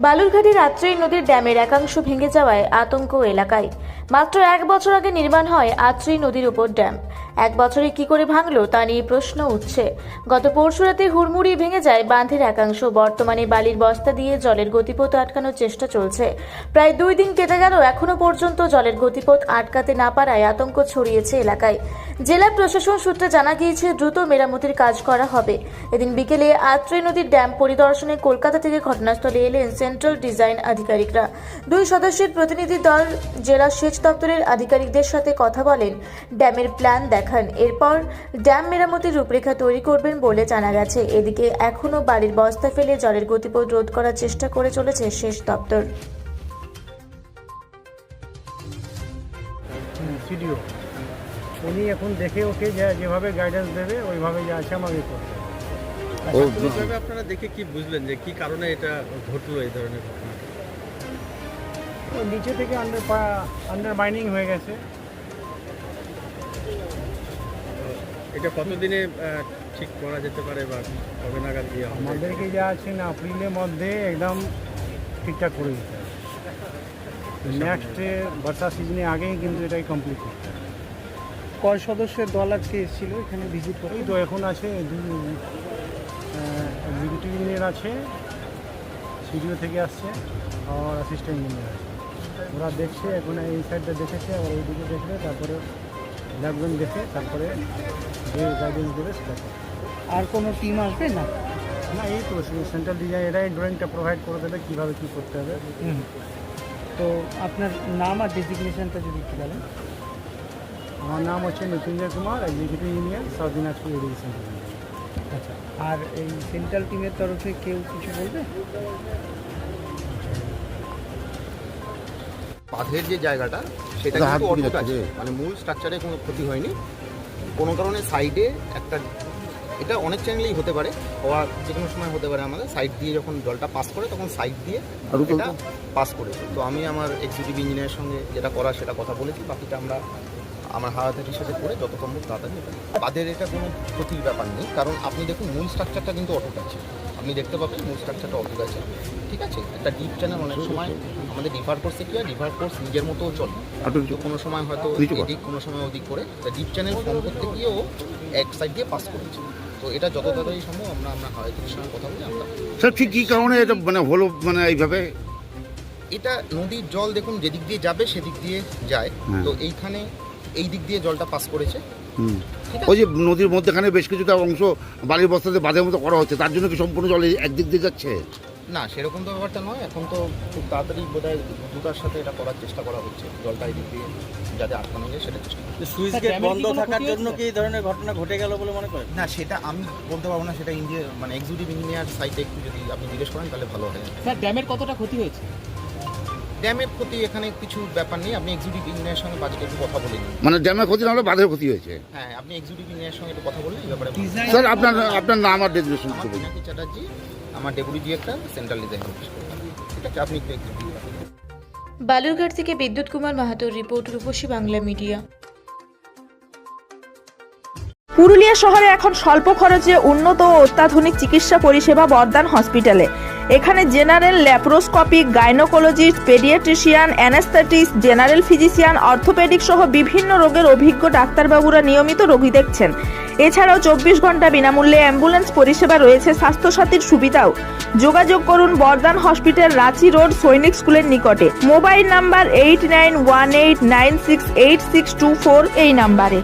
বালুরঘাটের আত্রেই নদীর ড্যামের একাংশ ভেঙে যাওয়ায় আতঙ্ক এলাকায়। মাত্র 1 বছর আগে নির্মাণ হয় আত্রেই নদীর উপর ড্যাম। 1 বছরে কি করে ভাঙলো তা নিয়ে প্রশ্ন উঠছে। গত পরশুরাতে হুড়মুড়ি ভেঙে যায় বাঁধের একাংশ। বর্তমানে বালির বস্তা দিয়ে জলের গতিপথ আটকানোর চেষ্টা চলছে। প্রায় 2 দিন কেটে গেল, এখনো পর্যন্ত জলের গতিপথ আটকাতে না পারায় আতঙ্ক ছড়িয়েছে এলাকায়। জেলা প্রশাসন সূত্রে জানা গিয়েছে দ্রুত মেরামতির কাজ করা হবে। এদিন বিকেলে আত্রেই নদীর ড্যাম পরিদর্শনে কলকাতা থেকে ঘটনাস্থলে এলেন সেন্ট্রাল ডিজাইন আধিকারিকরা। 2 সদস্যের প্রতিনিধি দল জেলা সেচ দপ্তরের আধিকারিকদের সাথে কথা বলেন, ড্যামের প্ল্যান দেখান। এরপর ড্যাম মেরামতির রূপরেখা তৈরি করবেন বলে জানা গেছে। এদিকে এখনও বালির বস্তা ফেলে জলের গতিপথ রোধ করার চেষ্টা করে চলেছে সেচ দপ্তর। সিডিও উনি এখন দেখে ওকে যেভাবে গাইডেন্স দেবে ওইভাবে যা আছে আমাকে করতে হবে। প্রাথমিকভাবে আপনারা দেখে কি বুঝলেন যে কি কারণে এটা ঘটলো এই ধরনের ঘটনা? ও নিচে থেকে আন্ডারমাইনিং হয়ে গেছে। এটা কতদিনে ঠিক করা যেতে পারে বা কবে নাগাদ দিয়ে হবে? আমাদেরকে যা আছে না এপ্রিলের মধ্যে একদম ঠিকঠাক করে দিতে হবে। নেক্সট বর্ষা সিজনে আগেই কিন্তু এটাই কমপ্লিট করতে হবে। কয় সদস্যের দল আজকে এসেছিল এখানে ভিজিট করে? এই তো এখন আছে এক্সিকিউটিভ ইঞ্জিনিয়ার আছে, সিডিও থেকে আসছে আর অ্যাসিস্ট্যান্ট ইঞ্জিনিয়ার আছে। ওরা দেখছে, এখন এই সাইডটা দেখেছে আর ওইদিকে দেখবে, তারপরে লাগবেন দেখে তারপরে যে গাইডেন্স দেবে সেটা করবে। আর কোনো টিম আসবে না? না, এই তো সেন্ট্রাল ডিজাইন এরাই ড্রয়িংটা প্রোভাইড করে দেবে কীভাবে কী করতে হবে। তো আপনার নাম আর ডেজিগনেশনটা যদি একটু বলেন। আমার নাম হচ্ছে Mrityunjay Kumar, executive engineer, South Dinajpur irrigation. আচ্ছা, আর এই সেন্ট্রাল টিমের তরফে কেউ কিছু বলবে? বাঁধের যে জায়গাটা সেটা কিন্তু অটুট আছে, মানে মূল স্ট্রাকচারে কোনো ক্ষতি হয়নি। কোনো কারণে সাইডে একটা, এটা অনেক চ্যানেলেই হতে পারে, হওয়া যে কোনো সময় হতে পারে। আমাদের সাইড দিয়ে যখন জলটা পাস করে তখন সাইড দিয়ে এটা পাস করেছে। তো আমি আমার এক্সিকিউটিভ ইঞ্জিনিয়ারের সঙ্গে যেটা করা সেটা কথা বলেছি, বাকিটা আমরা আমার হাওয়াথাটির সাথে করে যত সম্ভব তাড়াতাড়ি এটা। বাঁধের এটা কোনো ক্ষতির ব্যাপার নেই, কারণ আপনি দেখুন মূল স্ট্রাকচারটা কিন্তু অটুট আছে। আপনি দেখতে পাবেন মূল স্ট্রাকচারটা অটুট আছে, ঠিক আছে। একটা ডিপ চ্যানেল অনেক সময় আমাদের রিভার কোর্সে কী হয়, রিভার কোর্স নিজের মতোও চলে, কোনো সময় হয়তো এদিক কোনো সময় ওদিক করে ডিপ চ্যানেল ফর্ম করতে গিয়েও এক সাইড দিয়ে পাস করেছে। তো এটা যত তাড়াতাড়ি সম্ভব আমরা হাওয়াথাটির সঙ্গে কথা বলে আমরা। স্যার ঠিক কী কারণে এটা মানে হলো, মানে এইভাবে? এটা নদীর জল দেখুন যেদিক দিয়ে যাবে সেদিক দিয়ে যায়, তো এইখানে এই দিক দিয়ে জলটা পাস করেছে। ওই যে নদীর মধ্যেখানে বেশ কিছুটা অংশ বালির বস্তাতে বাঁধের মতো করা হচ্ছে, তার জন্য কি সম্পূর্ণ জল একদিক দিয়ে যাচ্ছে? না, সেরকম তো ব্যাপারটা নয়। এখন তো খুব তাড়াতাড়ি বোধহয় দ্রুতার সাথে এটা করার চেষ্টা করা হচ্ছে, জলটা এই দিক দিয়ে যাতে আটকানো যায় সেটা চেষ্টা করছে। সুইচ গেট বন্ধ থাকার জন্য কি এই ধরনের ঘটনা ঘটে গেল বলে মনে করেন? না, সেটা আমি বলতে পারবো না, সেটা মানে এক্সিকিউটিভ ইঞ্জিনিয়ার সাইটে একটু যদি আপনি জিজ্ঞেস করেন তাহলে ভালো হয়। স্যার, ড্যামের কতটা ক্ষতি হয়েছে? ড্যামের ক্ষতি এখানে কিছু ব্যাপার নেই, আপনি এক্সিকিউটিভ ইঞ্জিনিয়ারের সঙ্গে বাজেটে একটু কথা বলে নিন। মানে ড্যামের ক্ষতি না হলে বাঁধের ক্ষতি হয়েছে? হ্যাঁ, আপনি এক্সিকিউটিভ ইঞ্জিনিয়ারের সঙ্গে একটু কথা বললে এই ব্যাপারে। স্যার আপনার নাম আর ডেজিগনেশন আমার পিনাকি চ্যাটার্জি, আমার deputy director central design office. ঠিক আছে, আপনি একটু বালুরঘাট থেকে বিদ্যুৎ কুমার মাহাতোর রিপোর্ট, রূপসী বাংলা মিডিয়া। পুরুলিয়া শহরে এখন স্বল্প খরচে উন্নত ও অত্যাধুনিক চিকিৎসা পরিষেবা বর্দান হসপিটালে। এখানে general, laparoscopic, gynaecologist, paediatrician, anaesthetist, general physician, orthopaedic সহ বিভিন্ন রোগের অভিজ্ঞ ডাক্তারবাবুরা নিয়মিত রোগী দেখছেন। এছাড়াও 24 ঘন্টা বিনামূল্যে অ্যাম্বুলেন্স পরিষেবা রয়েছে, স্বাস্থ্যসাথীর সুবিধাও। যোগাযোগ করুন বর্দান হসপিটাল, রাঁচি রোড, সৈনিক স্কুলের নিকটে। মোবাইল নাম্বার 8918968624 এই নাম্বারে।